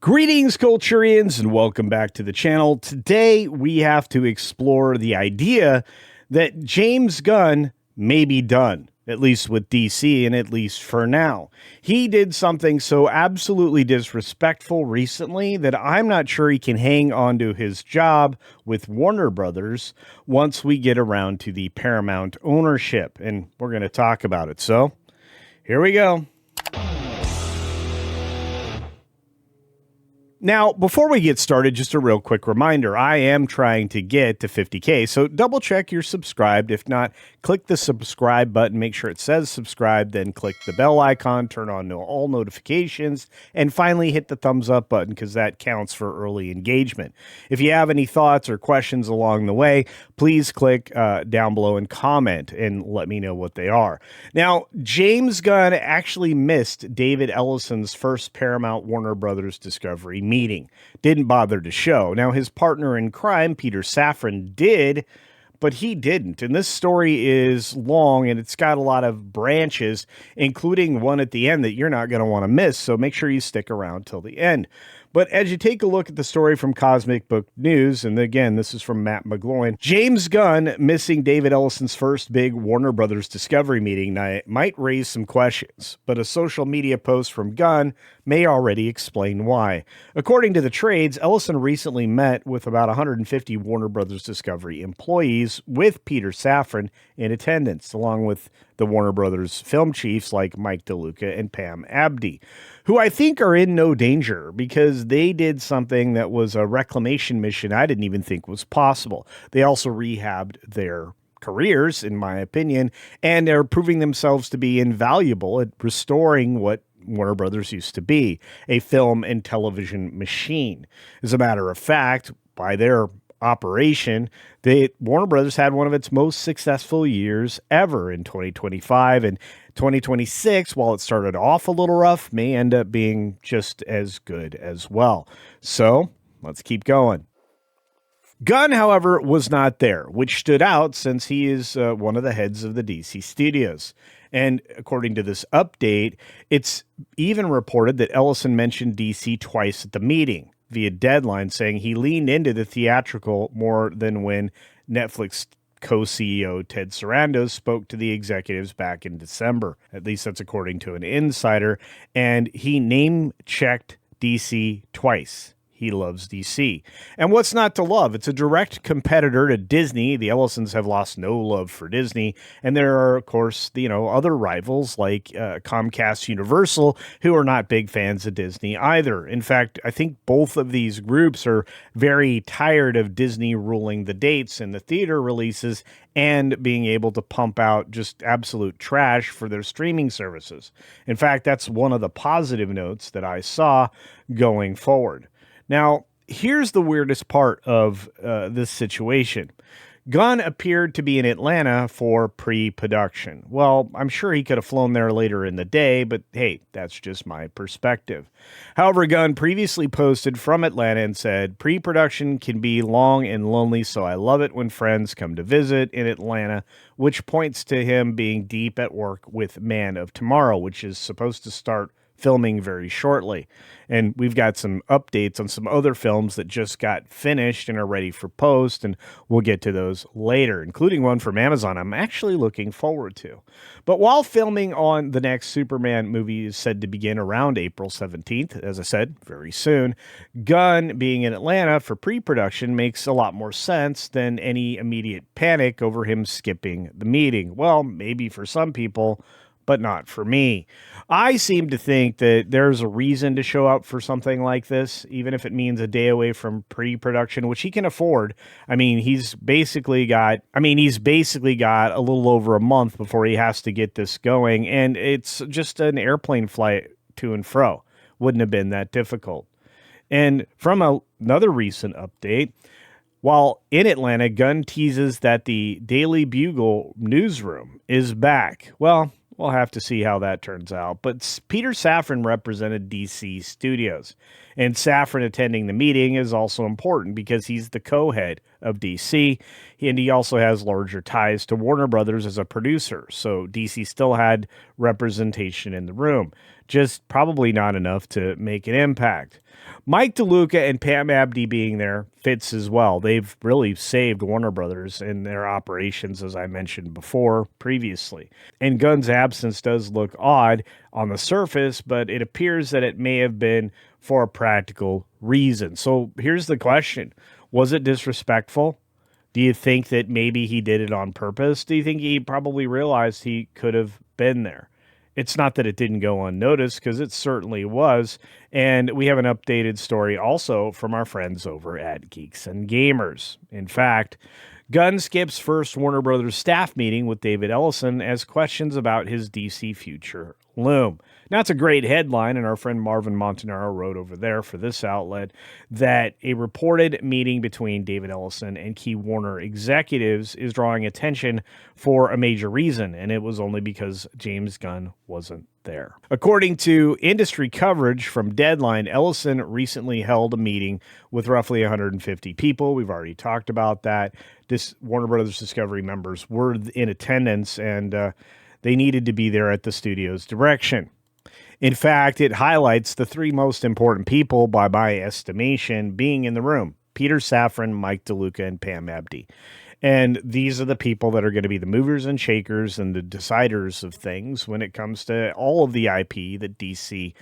Greetings, Culturians, and welcome back to the channel. Today, we have to explore the idea that James Gunn may be done, at least with DC, and at least for now. He did something so absolutely disrespectful recently that I'm not sure he can hang on to his job with Warner Brothers once we get around to the Paramount ownership, and we're going to talk about it. So, here we go. Now, before we get started, just a real quick reminder, I am trying to get to 50K, so double check you're subscribed. If not, click the subscribe button, make sure it says subscribe, then click the bell icon, turn on all notifications, and finally hit the thumbs up button because that counts for early engagement. If you have any thoughts or questions along the way, please click down below and comment and let me know what they are. Now, James Gunn actually missed David Ellison's first Paramount Warner Brothers Discovery meeting. Didn't bother to show. Now, his partner in crime, Peter Safran, did, but he didn't. And this story is long and it's got a lot of branches, including one at the end that you're not going to want to miss. So make sure you stick around till the end. But as you take a look at the story from Cosmic Book News, and again, this is from Matt McGloin, James Gunn missing David Ellison's first big Warner Brothers Discovery meeting night might raise some questions, but a social media post from Gunn may already explain why. According to the trades, Ellison recently met with about 150 Warner Brothers Discovery employees with Peter Safran in attendance, along with the Warner Brothers film chiefs like Mike DeLuca and Pam Abdi, who I think are in no danger because they did something that was a reclamation mission I didn't even think was possible. They also rehabbed their careers, in my opinion, and they're proving themselves to be invaluable at restoring what Warner Brothers used to be, a film and television machine. As a matter of fact, by their operation, Warner Brothers had one of its most successful years ever in 2025, and 2026, while it started off a little rough, may end up being just as good as well. So let's keep going. Gunn, however, was not there, which stood out since he is one of the heads of the DC studios. And according to this update, it's even reported that Ellison mentioned DC twice at the meeting via Deadline, saying he leaned into the theatrical more than when Netflix co-CEO Ted Sarandos spoke to the executives back in December. At least that's according to an insider. And he name-checked DC twice. He loves DC. And what's not to love? It's a direct competitor to Disney. The Ellisons have lost no love for Disney. And there are, of course, other rivals like Comcast Universal, who are not big fans of Disney either. In fact, I think both of these groups are very tired of Disney ruling the dates and the theater releases and being able to pump out just absolute trash for their streaming services. In fact, that's one of the positive notes that I saw going forward. Now, here's the weirdest part of this situation. Gunn appeared to be in Atlanta for pre-production. Well, I'm sure he could have flown there later in the day, but hey, that's just my perspective. However, Gunn previously posted from Atlanta and said, pre-production can be long and lonely, so I love it when friends come to visit in Atlanta, which points to him being deep at work with Man of Tomorrow, which is supposed to start filming very shortly. And we've got some updates on some other films that just got finished and are ready for post, and we'll get to those later, including one from Amazon I'm actually looking forward to. But while filming on the next Superman movie is said to begin around April 17th, as I said, very soon, Gunn being in Atlanta for pre-production makes a lot more sense than any immediate panic over him skipping the meeting. Well, maybe for some people, but not for me. I seem to think that there's a reason to show up for something like this, even if it means a day away from pre-production, which he can afford. I mean, he's basically got a little over a month before he has to get this going, and it's just an airplane flight to and fro. Wouldn't have been that difficult. And from another recent update, while in Atlanta, Gunn teases that the Daily Bugle newsroom is back. Well, we'll have to see how that turns out. But Peter Safran represented DC Studios, and Safran attending the meeting is also important because he's the co-head of DC, and he also has larger ties to Warner Brothers as a producer, so DC still had representation in the room. just probably not enough to make an impact. Mike DeLuca and Pam Abdy being there fits as well. They've really saved Warner Brothers in their operations, as I mentioned before previously. And Gunn's absence does look odd on the surface, but it appears that it may have been for a practical reason. So here's the question. Was it disrespectful? Do you think that maybe he did it on purpose? Do you think he probably realized he could have been there? It's not that it didn't go unnoticed, because it certainly was. And we have an updated story also from our friends over at Geeks and Gamers. In fact, Gunn skips first Warner Brothers staff meeting with David Ellison as questions about his DC future loom. Now, it's a great headline, and our friend Marvin Montanaro wrote over there for this outlet that a reported meeting between David Ellison and key Warner executives is drawing attention for a major reason, and it was only because James Gunn wasn't there. According to industry coverage from Deadline, Ellison recently held a meeting with roughly 150 people. We've already talked about that. This Warner Brothers Discovery members were in attendance, and they needed to be there at the studio's direction. In fact, it highlights the three most important people, by my estimation, being in the room: Peter Safran, Mike DeLuca, and Pam Abdy. And these are the people that are going to be the movers and shakers and the deciders of things when it comes to all of the IP that DC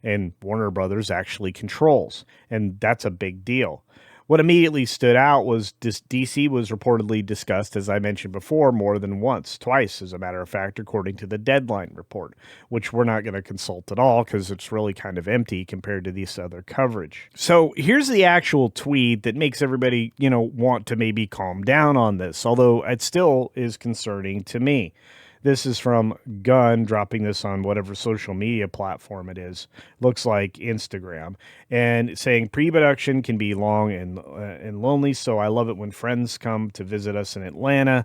and Warner Brothers actually controls. And that's a big deal. What immediately stood out was DC was reportedly discussed, as I mentioned before, more than once, twice, as a matter of fact, according to the Deadline report, which we're not going to consult at all because it's really kind of empty compared to this other coverage. So here's the actual tweet that makes everybody, want to maybe calm down on this, although it still is concerning to me. This is from Gunn, dropping this on whatever social media platform it is. Looks like Instagram. And saying, pre-production can be long and lonely, so I love it when friends come to visit us in Atlanta.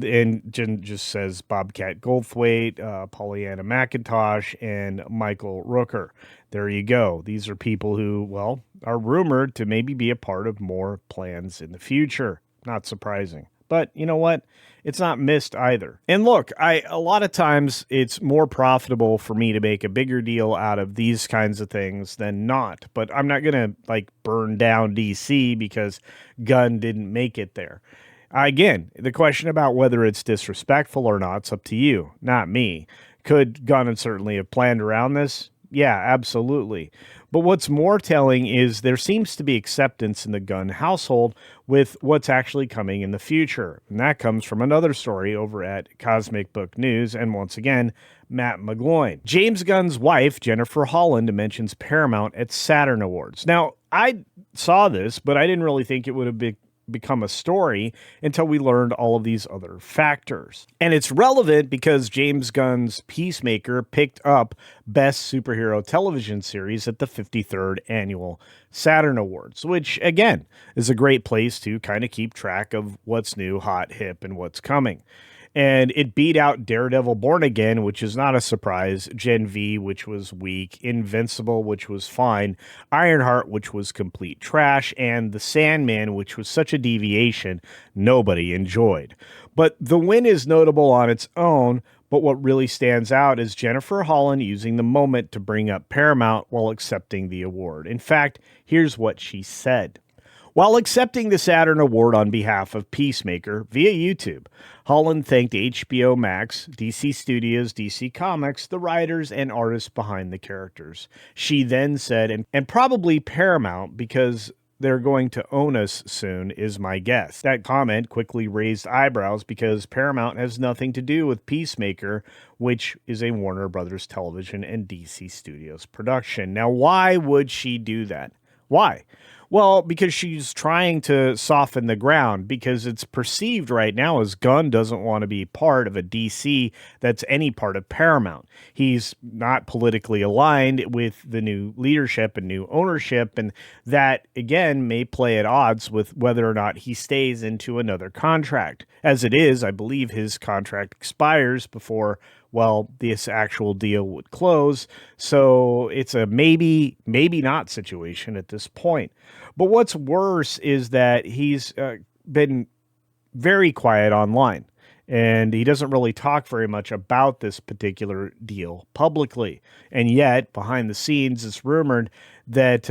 And Jen just says Bobcat Goldthwait, Pollyanna McIntosh, and Michael Rooker. There you go. These are people who, are rumored to maybe be a part of more plans in the future. Not surprising. But you know what? It's not missed either. And look, a lot of times it's more profitable for me to make a bigger deal out of these kinds of things than not. But I'm not going to burn down DC because Gunn didn't make it there. Again, the question about whether it's disrespectful or not, it's up to you, not me. Could Gunn certainly have planned around this? Yeah, absolutely. But what's more telling is there seems to be acceptance in the Gunn household with what's actually coming in the future. And that comes from another story over at Cosmic Book News, and once again, Matt McGloin. James Gunn's wife, Jennifer Holland, mentions Paramount at Saturn Awards. Now, I saw this, but I didn't really think it would have become a story until we learned all of these other factors. And it's relevant because James Gunn's Peacemaker picked up Best Superhero Television Series at the 53rd Annual Saturn Awards, which, again, is a great place to kind of keep track of what's new, hot, hip, and what's coming. And it beat out Daredevil Born Again, which is not a surprise, Gen V, which was weak, Invincible, which was fine, Ironheart, which was complete trash, and The Sandman, which was such a deviation nobody enjoyed. But the win is notable on its own, but what really stands out is Jennifer Holland using the moment to bring up Paramount while accepting the award. In fact, here's what she said. While accepting the Saturn Award on behalf of Peacemaker via YouTube, Holland thanked HBO Max, DC Studios, DC Comics, the writers and artists behind the characters. She then said, and probably Paramount, because they're going to own us soon, is my guess. That comment quickly raised eyebrows because Paramount has nothing to do with Peacemaker, which is a Warner Brothers Television and DC Studios production. Now, why would she do that? Why? Well, because she's trying to soften the ground, because it's perceived right now as Gunn doesn't want to be part of a DC that's any part of Paramount. He's not politically aligned with the new leadership and new ownership, and that, again, may play at odds with whether or not he stays into another contract. As it is, I believe his contract expires before this actual deal would close. So it's a maybe not situation at this point. But what's worse is that he's been very quiet online. And he doesn't really talk very much about this particular deal publicly. And yet, behind the scenes, it's rumored that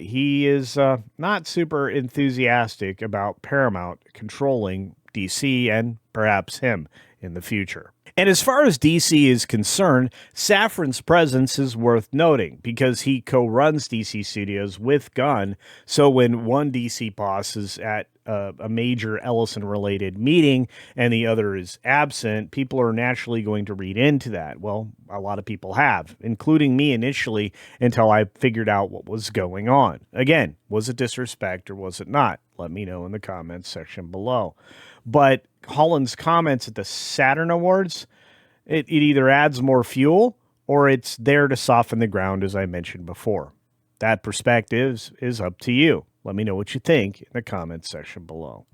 he is not super enthusiastic about Paramount controlling DC and perhaps him in the future. And as far as DC is concerned, Safran's presence is worth noting because he co-runs DC Studios with Gunn. So when one DC boss is at a major Ellison-related meeting and the other is absent, people are naturally going to read into that. Well, a lot of people have, including me initially, until I figured out what was going on. Again, was it disrespect or was it not? Let me know in the comments section below. But Holland's comments at the Saturn Awards, it either adds more fuel or it's there to soften the ground, as I mentioned before. That perspective is up to you. Let me know what you think in the comments section below.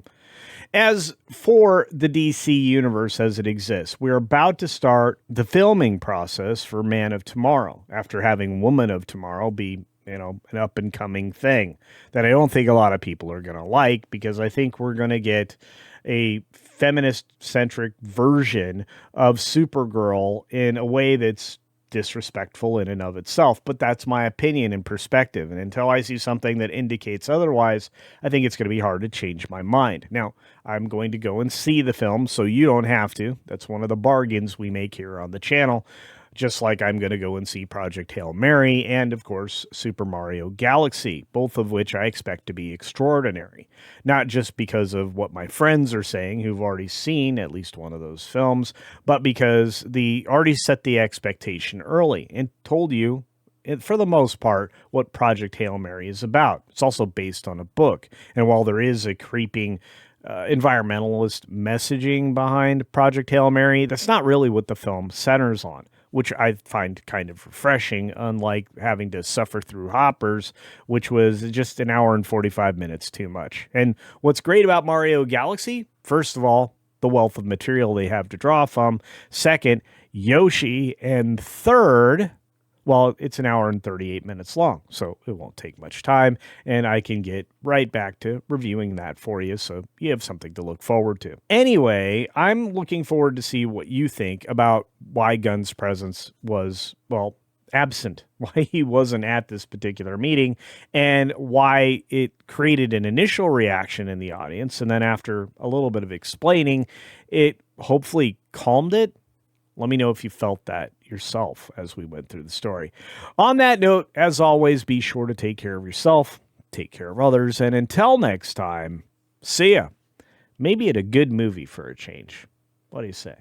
As for the DC universe as it exists, we're about to start the filming process for Man of Tomorrow after having Woman of Tomorrow be, an up-and-coming thing that I don't think a lot of people are going to like, because I think we're going to get a feminist-centric version of Supergirl in a way that's disrespectful in and of itself, but that's my opinion and perspective. And until I see something that indicates otherwise, I think it's going to be hard to change my mind. Now, I'm going to go and see the film, so you don't have to. That's one of the bargains we make here on the channel. Just like I'm going to go and see Project Hail Mary and, of course, Super Mario Galaxy, both of which I expect to be extraordinary. Not just because of what my friends are saying, who've already seen at least one of those films, but because they already set the expectation early and told you, for the most part, what Project Hail Mary is about. It's also based on a book. And while there is a creeping environmentalist messaging behind Project Hail Mary, that's not really what the film centers on, which I find kind of refreshing, unlike having to suffer through Hoppers, which was just an hour and 45 minutes too much. And what's great about Mario Galaxy, first of all, the wealth of material they have to draw from. Second, Yoshi. And third, well, it's an hour and 38 minutes long, so it won't take much time, and I can get right back to reviewing that for you, so you have something to look forward to. Anyway, I'm looking forward to see what you think about why Gunn's presence was, well, absent, why he wasn't at this particular meeting, and why it created an initial reaction in the audience, and then after a little bit of explaining, it hopefully calmed it. Let me know if you felt that yourself as we went through the story. On that note, as always, be sure to take care of yourself, take care of others, and until next time, see ya. Maybe at a good movie for a change. What do you say?